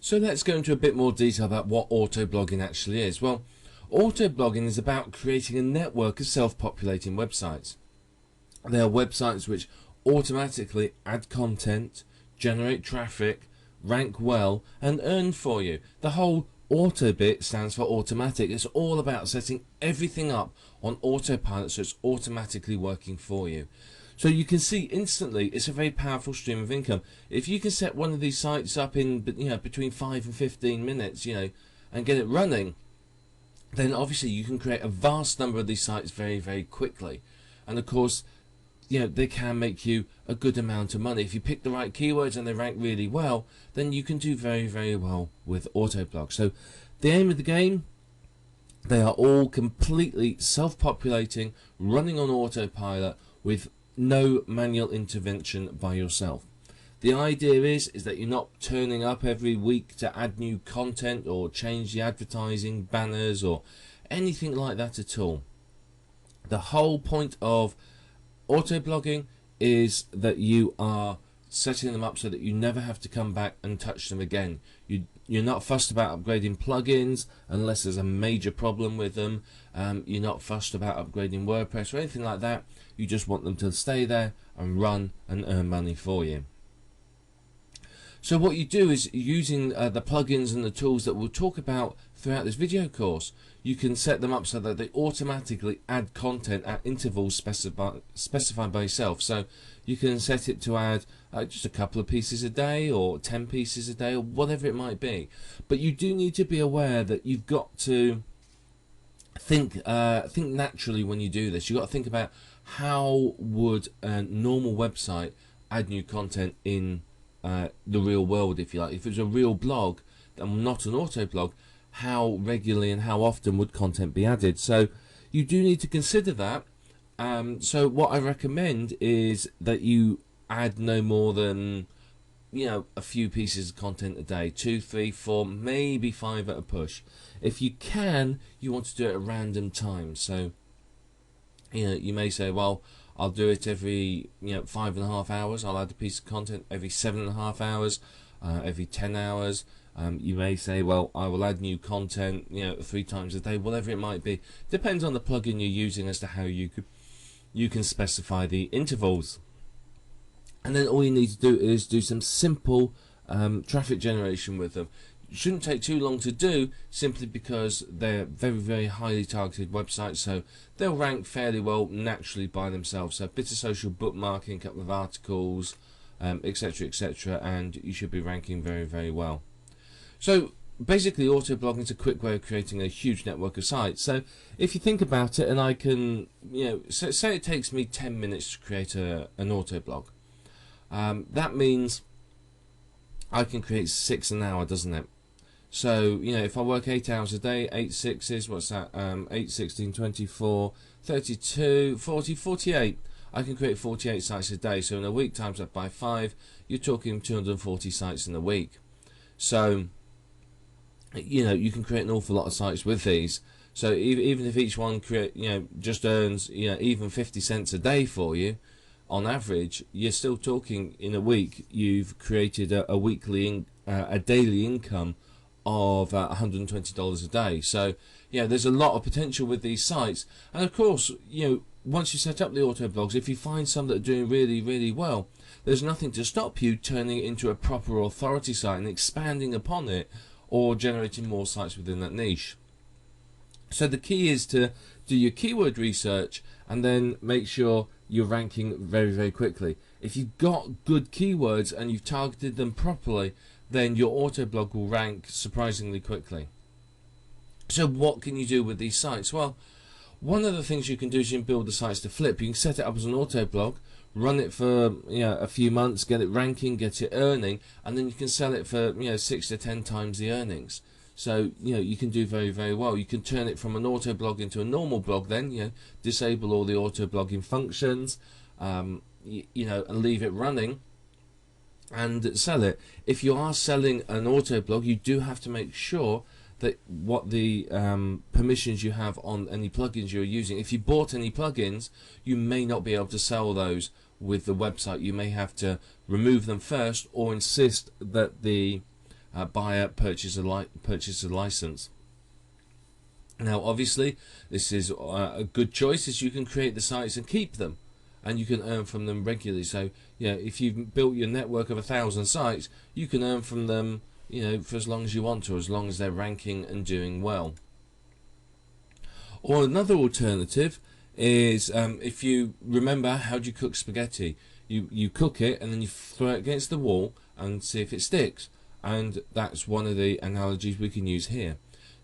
So let's go into a bit more detail about what auto-blogging actually is. Well, auto-blogging is about creating a network of self-populating websites. They are websites which automatically add content, generate traffic, rank well, and earn for you. The whole auto bit stands for automatic. It's all about setting everything up on autopilot so it's automatically working for you. So you can see instantly it's a very powerful stream of income. If you can set one of these sites up in between 5 and 15 minutes, and get it running, then obviously you can create a vast number of these sites very, very quickly. And of course, they can make you a good amount of money. If you pick the right keywords and they rank really well, then you can do very, very well with Autoblog. So the aim of the game, they are all completely self-populating, running on autopilot with no manual intervention by yourself. The idea is that you're not turning up every week to add new content or change the advertising, banners or anything like that at all. The whole point of auto-blogging is that you are setting them up so that you never have to come back and touch them again. You're not fussed about upgrading plugins unless there's a major problem with them. You're not fussed about upgrading WordPress or anything like that. You just want them to stay there and run and earn money for you. So what you do is, using the plugins and the tools that we'll talk about throughout this video course, you can set them up so that they automatically add content at intervals specified by yourself. So you can set it to add just a couple of pieces a day or 10 pieces a day or whatever it might be. But you do need to be aware that you've got to think naturally when you do this. You've got to think about how would a normal website add new content in the real world, if you like. If it was a real blog and not an auto blog, how regularly and how often would content be added? So you do need to consider that. So what I recommend is that you add no more than a few pieces of content a day, 2, 3, 4, maybe 5 at a push. If you can, you want to do it at random times. So you may say, well, I'll do it every 5.5 hours. I'll add a piece of content every 7.5 hours, every 10 hours. You may say, well, I will add new content 3 times a day, whatever it might be. Depends on the plugin you're using as to how you can specify the intervals. And then all you need to do is do some simple traffic generation with them. It shouldn't take too long to do, simply because they're very, very highly targeted websites, so they'll rank fairly well naturally by themselves. So a bit of social bookmarking, a couple of articles, etc, etc, and you should be ranking very, very well. So basically, auto-blogging is a quick way of creating a huge network of sites. So if you think about it, and I can, say it takes me 10 minutes to create an auto-blog. That means I can create 6 an hour, doesn't it? So, if I work 8 hours a day, 8 6s, what's that? 8, 16, 24, 32, 40, 48. I can create 48 sites a day. So in a week, times that by 5, you're talking 240 sites in a week. So, you can create an awful lot of sites with these. So even if each one just earns even 50 cents a day for you, on average, you're still talking in a week you've created a daily income of $120 a day. So there's a lot of potential with these sites. And of course, once you set up the auto blogs, if you find some that are doing really, really well, there's nothing to stop you turning it into a proper authority site and expanding upon it, or generating more sites within that niche. So the key is to do your keyword research and then make sure you're ranking very, very quickly. If you've got good keywords and you've targeted them properly, then your auto blog will rank surprisingly quickly. So what can you do with these sites? Well, one of the things you can do is you can build the sites to flip. You can set it up as an auto blog, run it for a few months, get it ranking, get it earning, and then you can sell it for 6 to 10 times the earnings. So you can do very, very well. You can turn it from an auto blog into a normal blog, then disable all the auto blogging functions, and leave it running and sell it. If you are selling an auto blog, you do have to make sure that what the permissions you have on any plugins you're using. If you bought any plugins, you may not be able to sell those with the website. You may have to remove them first, or insist that the buyer purchase a license. Now obviously this is a good choice, as you can create the sites and keep them, and you can earn from them regularly. So if you've built your network of 1,000 sites, you can earn from them for as long as you want to, as long as they're ranking and doing well. Or another alternative is, if you remember, how do you cook spaghetti? You cook it and then you throw it against the wall and see if it sticks. And that's one of the analogies we can use here.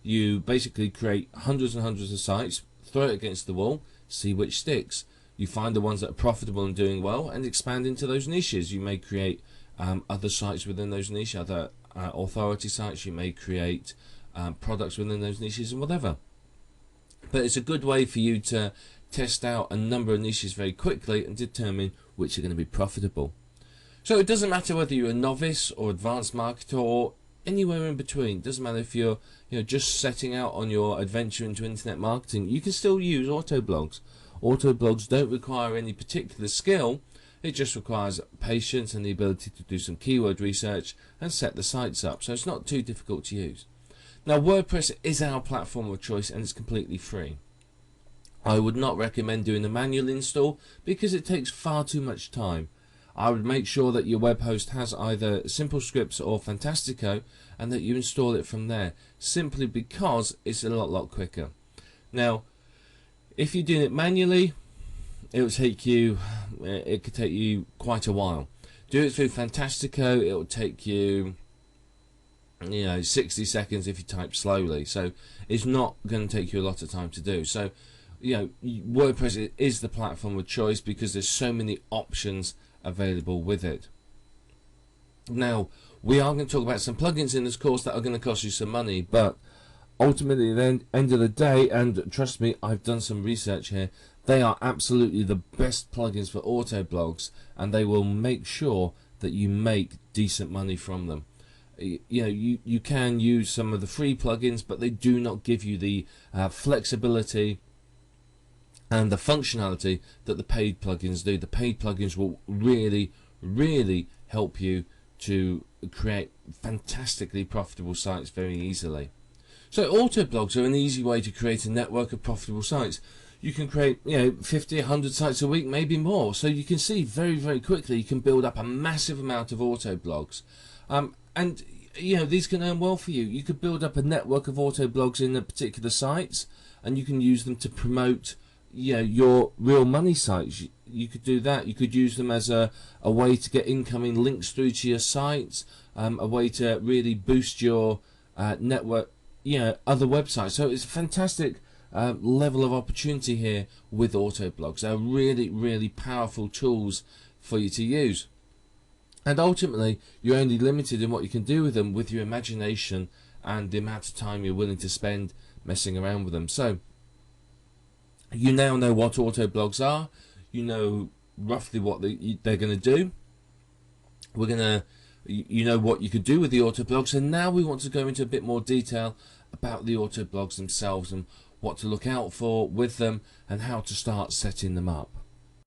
You basically create hundreds and hundreds of sites, throw it against the wall, see which sticks. You find the ones that are profitable and doing well and expand into those niches. You may create other sites within those niches, other authority sites. You may create products within those niches and whatever. But it's a good way for you to test out a number of niches very quickly and determine which are going to be profitable. So it doesn't matter whether you're a novice or advanced marketer or anywhere in between. It doesn't matter if you're just setting out on your adventure into internet marketing. You can still use Autoblogs. Autoblogs don't require any particular skill. It just requires patience and the ability to do some keyword research and set the sites up. So it's not too difficult to use. Now WordPress is our platform of choice and it's completely free. I would not recommend doing a manual install because it takes far too much time. I would make sure that your web host has either Simple Scripts or Fantastico and that you install it from there, simply because it's a lot quicker. Now if you're doing it manually, it could take you quite a while. Do it through Fantastico, it will take you 60 seconds if you type slowly, so it's not going to take you a lot of time to do. So WordPress is the platform of choice because there's so many options available with it. Now we are going to talk about some plugins in this course that are going to cost you some money, but ultimately at the end of the day, and trust me, I've done some research here, they are absolutely the best plugins for Autoblogs, and they will make sure that you make decent money from them. You can use some of the free plugins, but they do not give you the flexibility and the functionality that the paid plugins do. The paid plugins will really help you to create fantastically profitable sites very easily. So Autoblogs are an easy way to create a network of profitable sites. You can create 50, 100 sites a week, maybe more. So you can see very quickly you can build up a massive amount of Autoblogs. And these can earn well for you. You could build up a network of Autoblogs in the particular sites, and you can use them to promote your real money sites. You could do that. You could use them as a way to get incoming links through to your sites, a way to really boost your network, other websites. So it's a fantastic level of opportunity here with Autoblogs. They're really powerful tools for you to use. And ultimately, you're only limited in what you can do with them with your imagination and the amount of time you're willing to spend messing around with them. So you now know what Autoblogs are. You know roughly what they're going to do. You know what you could do with the Autoblogs, and now we want to go into a bit more detail about the Autoblogs themselves and what to look out for with them and how to start setting them up.